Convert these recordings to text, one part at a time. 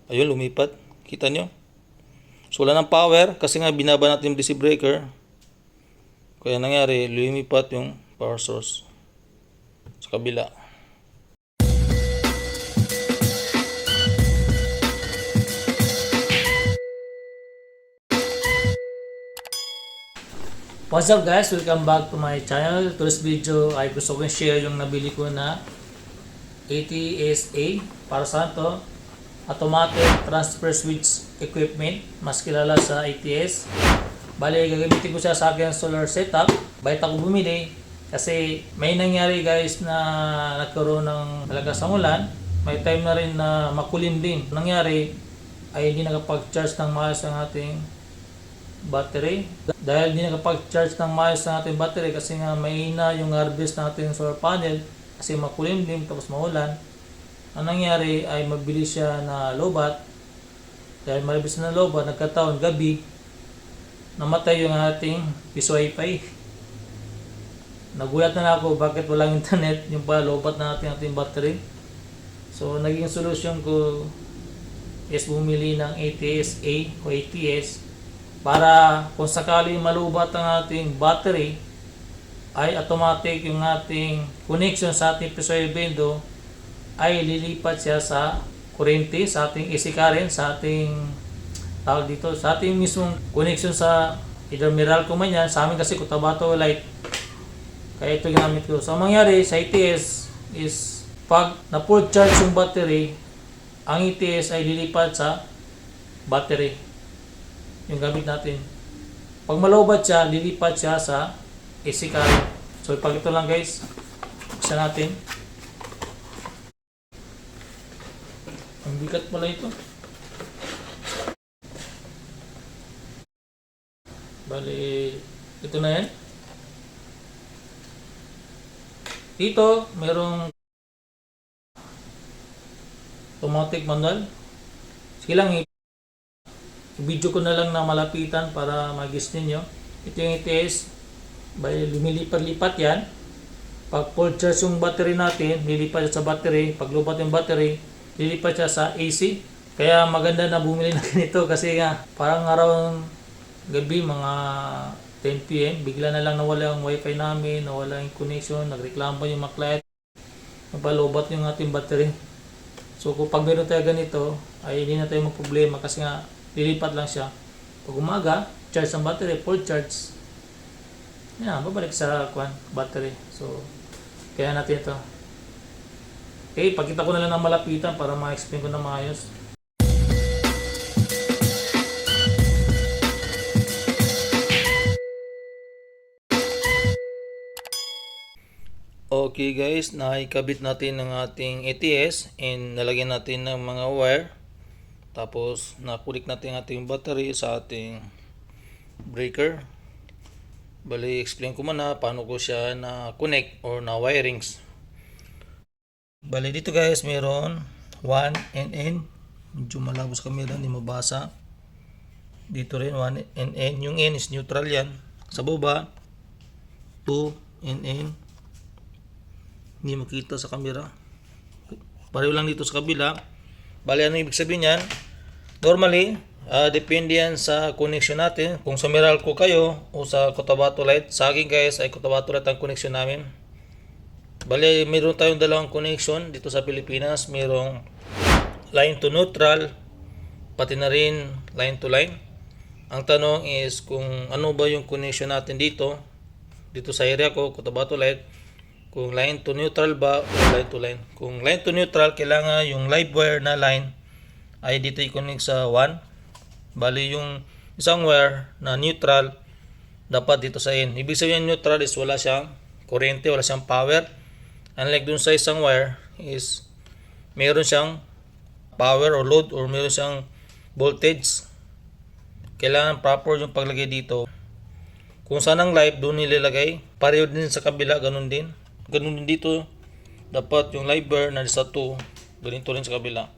Ayun, lumipat. Kita nyo? So wala ng power kasi nga binaba natin yung DC breaker. Kaya nangyari, lumipat yung power source sa kabila. What's up guys? Welcome back to my channel. Today's video ay gusto kong share yung nabili ko na ATSA para sa to Automatic Transfer Switch Equipment, mas kilala sa ATS. Bali, gagamitin ko siya sa aking solar setup. Bait ako bumili kasi may nangyari guys na nagkaroon ng malakas ang ulan. May time na rin na makulimlim. Nangyari ay hindi nakapag-charge ng maayos ang ating battery. Dahil hindi nakapag-charge ng maayos ang ating battery kasi nga mahina yung harvest ng ating solar panel kasi makulimlim tapos maulan. Ang nangyari ay mabilis siya na lobat. Dahil mabilis na lobat, nagkataon gabi, namatay yung ating piso wifi. Nagulat na ako bakit walang internet, yung pala lobat na ating battery. So naging solusyon ko is bumili ng ATSA o ATS para kung sakali malubat ang ating battery ay automatic yung ating connection sa ating PCI window ay lilipat siya sa kurente, sa ating AC current, sa ating tawag dito, sa ating mismong connection sa either Meralco man yan, sa amin kasi Cotabato Light, kaya ito ginamit ko. So ang mangyari sa ATS is pag na full charge yung battery, ang ATS ay lilipat sa battery yung gamit natin. Pag malowbat siya, lilipat siya sa AC current. So pag ito lang guys, isa natin. Ang bigat pala ito. Bali, ito na yan. Dito, merong automatic manual. Sige lang, video ko na lang na malapitan para mag-guess ninyo. Ito yung ATS. Bali, lumilipat-lipat yan. Pag full charge yung battery natin, lilipat siya sa battery. Pag lubat yung battery, lilipat siya sa AC. Kaya maganda na bumili na ganito kasi nga parang araw gabi, mga 10 PM, bigla na lang nawala yung wifi namin, nawala yung connection, nagreklamo yung mga client, nagpalubat yung ating battery. So kung pag meron tayo ganito, ay hindi na tayo magproblema kasi nga lilipat lang siya. Pag umaga, charge ang battery, full charge. Yan, babalik sa battery. So, kaya natin ito. Okay, pakita ko na lang ng malapitan para ma-explain ko na maayos. Okay guys, naikabit natin ng ating ATS and nalagyan natin ng mga wire. Tapos nakulik natin ang ating battery sa ating breaker. Bali, explain ko muna paano ko siya na connect or na wirings. Bali, dito guys meron 1 NN. Medyo malabo sa camera, hindi mabasa. Dito rin 1 NN. Yung N is neutral yan. Sa baba 2 NN. Hindi makita sa camera. Pareho lang dito sa kabila. Bali, ano ibig sabihin yan? Normally, depende yan sa connection natin. Kung sa Meralco kayo o sa Cotabato Light. Sa akin guys ay Cotabato Light ang connection namin. Bali, mayroon tayong dalawang connection dito sa Pilipinas. Mayroong line to neutral, pati na rin line to line. Ang tanong is kung ano ba yung connection natin dito sa area ko, Cotabato Light. Kung line to neutral ba o line to line. Kung line to neutral, kailangan yung live wire na line ay dito i-connect sa 1. Bali yung isang wire na neutral dapat dito sa N. Ibig sabihin neutral is wala siyang kuryente, wala siyang power. Unlike dun sa isang wire is meron siyang power or load or meron siyang voltage. Kailangan proper yung paglagay dito. Kung saan ang live, doon nilalagay. Pareho din sa kabila, ganun din. Ganun din dito. Dapat yung live wire na sa 2, ganito rin sa kabila.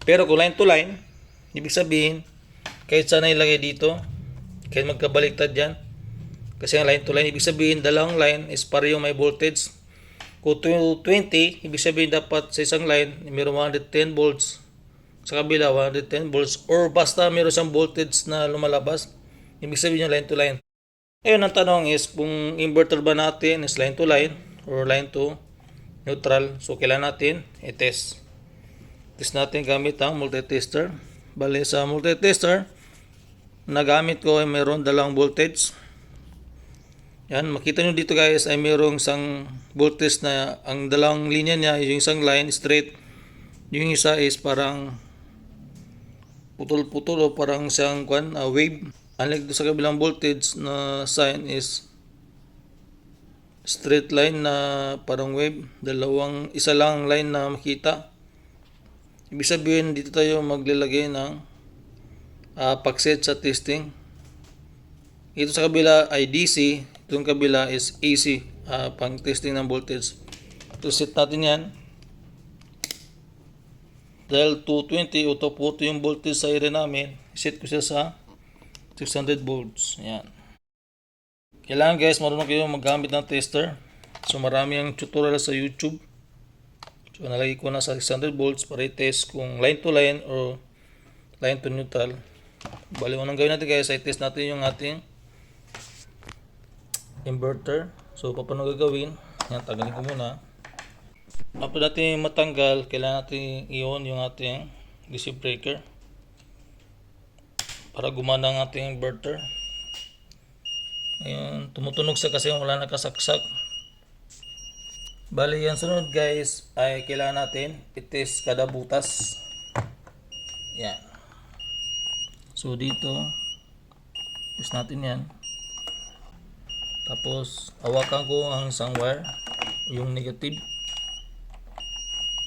Pero kung line to line, ibig sabihin, kahit saan na ilagay dito, kahit magkabaliktad yan. Kasi ang line to line, ibig sabihin, dalawang line is pareho may voltage. Kung 20, ibig sabihin dapat sa isang line, mayroong 110 volts sa kabila 110 volts or basta meron siyang voltage na lumalabas, ibig sabihin yung line to line. Ngayon ang tanong is kung inverter ba natin is line to line or line to neutral. So kailangan natin i-test. Test natin gamit ang multitester. Bali sa multitester na gamit ko ay mayroon dalawang voltage. Yan, makita nyo dito guys ay mayroong isang voltage na ang dalawang linya niya, yung isang line straight, yung isa is parang putol-putol o parang siyang wave. Unlike doon sa kabilang voltage na sign is straight line na parang wave, isa lang line na makita. Ibig sabihin dito tayo maglalagay ng packset sa testing. Ito sa kabila ay DC, itong kabila is AC, pang testing ng voltage. So set natin yan. Dahil 220 o 240 yung voltage sa area namin, set ko siya sa 600 volts. Yan. Kailangan guys marunong kayo maggamit ng tester. So marami ang tutorial sa YouTube. So nalagay ko na sa 600 volts para i-test kung line to line or line to neutral. Bali, unang gawin natin guys ay test natin yung ating inverter. So paano gagawin? Yan, tagalin ko muna. After natin matanggal, kailangan natin i-on yung ating DC breaker para gumana ang ating inverter. Ngayon, tumutunog siya kasi wala nakasaksak. Bali, yan sunod guys ay kailangan natin i-test kada butas. Yan. So dito, test natin yan. Tapos, hawakan ko ang isang wire, yung negative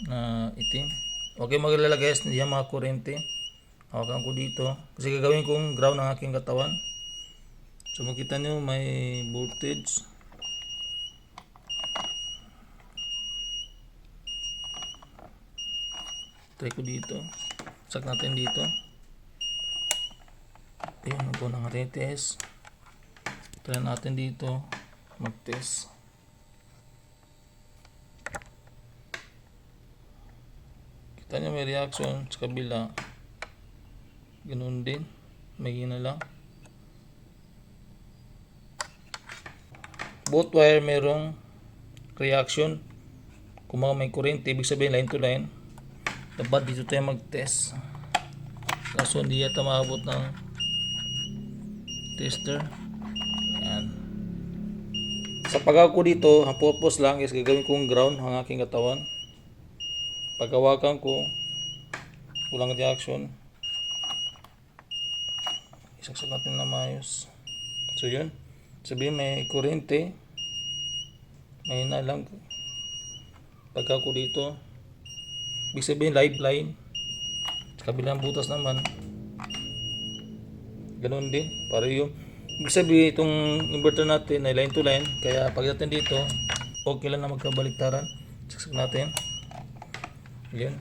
na itim. Okay, maglala guys, yung mga kurente. Hawakan ko dito. Kasi gagawin kong ground ng aking katawan. So, makita nyo may voltage. Try ko dito. Sak natin dito. Ayun, nagpo ng test. Try natin dito mag-test. Kita nyo may reaction sa kabila. Ganun din. May gina lang. Both wire merong reaction. Kung mga may kurente, ibig sabihin line to line. Dapat dito tayo mag-test. Kaso hindi yata maabot ng tester. Ayan. Sa paggawa ko dito, ang purpose lang is gagawin kong ground ang aking katawan. Pagkawakan ko, walang reaction. Isaksak natin na maayos. So yun. Sabihin may kurente. May na lang. Pagka ko dito, ibig sabihin live line. Sa kabilang butas naman. Ganun din. Para yung ibig sabihin itong inverter natin ay line to line. Kaya pag natin dito, okay lang na magkabaliktaran. Saksak natin. Yan.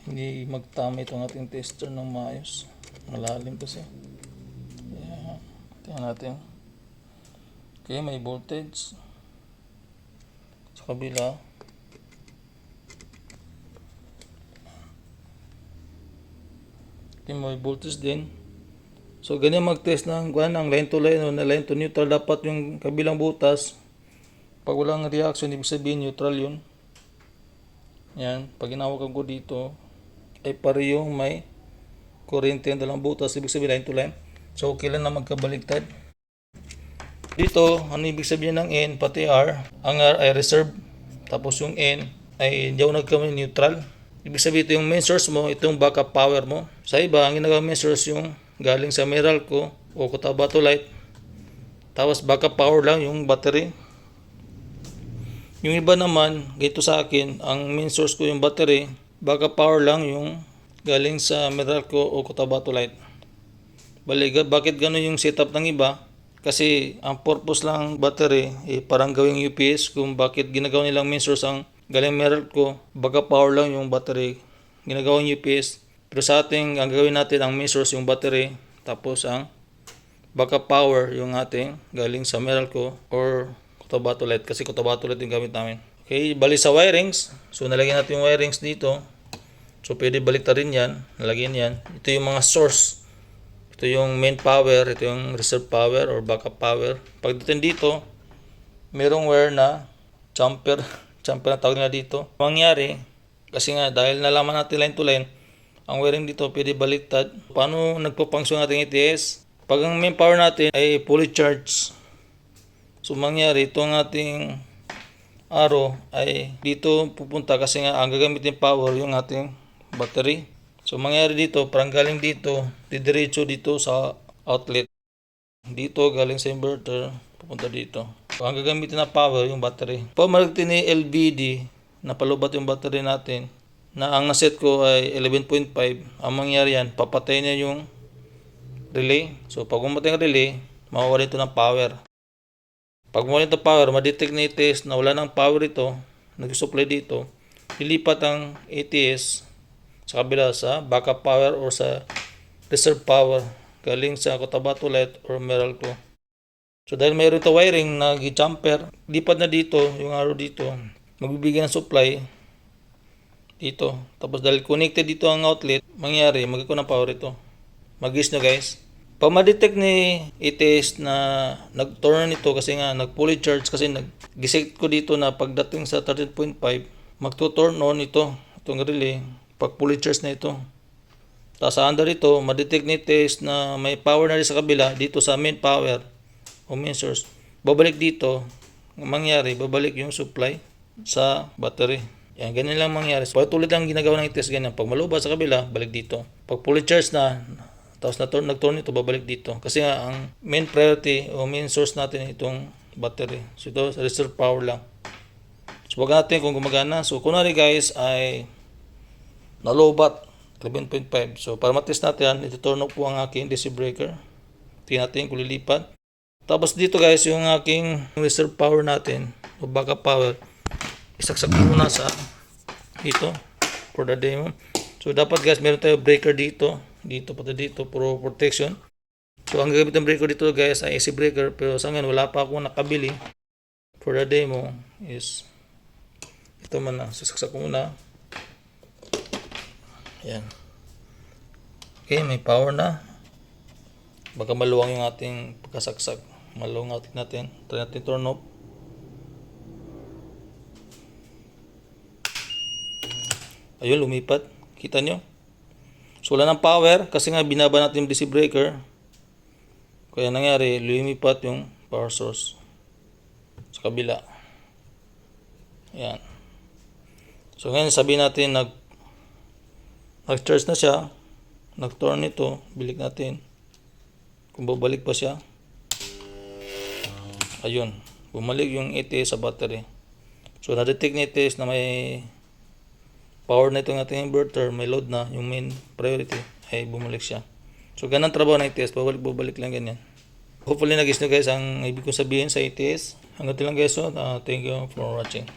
Hindi magtama itong ating tester ng maayos. Malalim kasi. Yan. Tingnan natin. Okay, may voltage. Sa kabila. Okay, may voltage din. So, ganyan mag-test ng line to line o na line to neutral. Dapat yung kabilang butas, pag walang reaction, ibig sabihin neutral yun. Yan, pag inawakan ko dito, ay parehong may kurente ang dalang butas, ibig sabihin line to line. So, okay lang na magkabaliktad. Dito, ano ibig sabihin ng N pati R? Ang R ay reserve, tapos yung N ay diyaw nagkamay neutral. Ibig sabihin ito yung main source mo, itong backup power mo. Sa iba, ang ginagawa main source yung galing sa Meralco o Cotabato Light. Tapos backup power lang yung battery. Yung iba naman, dito sa akin, ang main source ko yung battery, backup power lang yung galing sa Meralco o Cotabato Light. Bali, bakit gano'n yung setup ng iba? Kasi ang purpose lang battery, parang gawing UPS kung bakit ginagawa nilang main source ang galing Meralco, backup power lang yung battery, ginagawang UPS. Pero sa ating, ang gawin natin, ang main source yung battery, tapos ang backup power yung ating galing sa Meralco or Cotabato Light, kasi Cotabato Light yung gamit namin. Okay, bali sa wirings. So nalagyan natin yung wirings dito. So pwede baliktarin yan, lagyan yan. Ito yung mga source. Ito yung main power, ito yung reserve power or backup power. Pagdating dito, merong wire na jumper. Jumper na tawag nila dito. Mangyari, kasi nga dahil nalaman natin line to line, ang wiring dito pwede baliktad. Paano nagpo-function natin ATS? Pag ang main power natin ay fully charged, so mangyari itong ating arrow ay dito pupunta kasi nga ang gagamitin power yung ating battery. So mangyari dito, parang galing dito, didiretso dito sa outlet. Dito galing sa inverter, pupunta dito. So ang gagamitin na power yung battery. Pag malagtin ni LVD na palubat yung battery natin, na ang naset ko ay 11.5, ang mangyari yan, papatay niya yung relay. So pag umatay ang relay, mawawala ito ng power. Pag mawala ito ng power, madetect na ATS na wala ng power ito, nag-supply dito, ilipat ang ATS sa kabila sa backup power or sa reserve power galing sa Cotabato Light or Meralco. So dahil mayroon ito wiring na jumper, lipat na dito yung arrow dito, magbibigay ng supply dito. Tapos dahil connected dito ang outlet, mangyari, magkakaroon ng power ito. Mag-guess nyo guys. Pag ma-detect ni ATS na nag-turn nito kasi nga nag-fully charge kasi nag-gisect ko dito na pagdating sa 13.5, magto-turn on ito, itong relay, pag fully charge na ito. Tapos sa under ito, ma-detect ni ATS na may power na rin sa kabila, dito sa main power o main source. Babalik dito, mangyari, babalik yung supply sa battery. Yan, ganyan lang mangyari. Patuloy lang ginagawa ng ATS ganyan. Pag malubat sa kabila, balik dito. Pag fully charge na, tapos nag-turn ito, babalik dito. Kasi nga, ang main priority o main source natin itong battery. So ito, reserve power lang. So wag natin kung gumagana. So kunwari guys ay nalubat 11.5. So para matest natin, ito turn off po ang aking DC breaker. Tingnan natin kung lilipat. Tapos dito guys, yung aking reserve power natin o backup power, isaksak ko muna sa dito for the demo. So dapat guys, meron tayo breaker dito pati dito for protection. So ang gagamit ng breaker dito guys ay AC breaker, pero sa ngayon wala pa akong nakabili. For the demo is ito man na, sasaksak ko muna. Yan. Okay, may power na. Baka maluwang yung ating pagkasaksak. Maluwang natin. Try natin turn off. Ayun, lumipat. Kita nyo? So wala ng power kasi nga binaba natin yung DC breaker. Kaya nangyari, lumipat yung power source sa kabila. Yan. So ngayon sabihin natin nag-charge na siya. Nag-turn ito. Bilik natin. Kung babalik pa siya. Ayun. Bumalik yung ATS sa battery. So na-detect ni ATS na may power na itong ating inverter, may load na, yung main priority ay bumalik siya. So ganun trabaho ng ATS, babalik lang ganyan. Hopefully nag-guess nyo guys ang ibig kong sabihin sa ATS. Hanggang lang guys, so thank you for watching.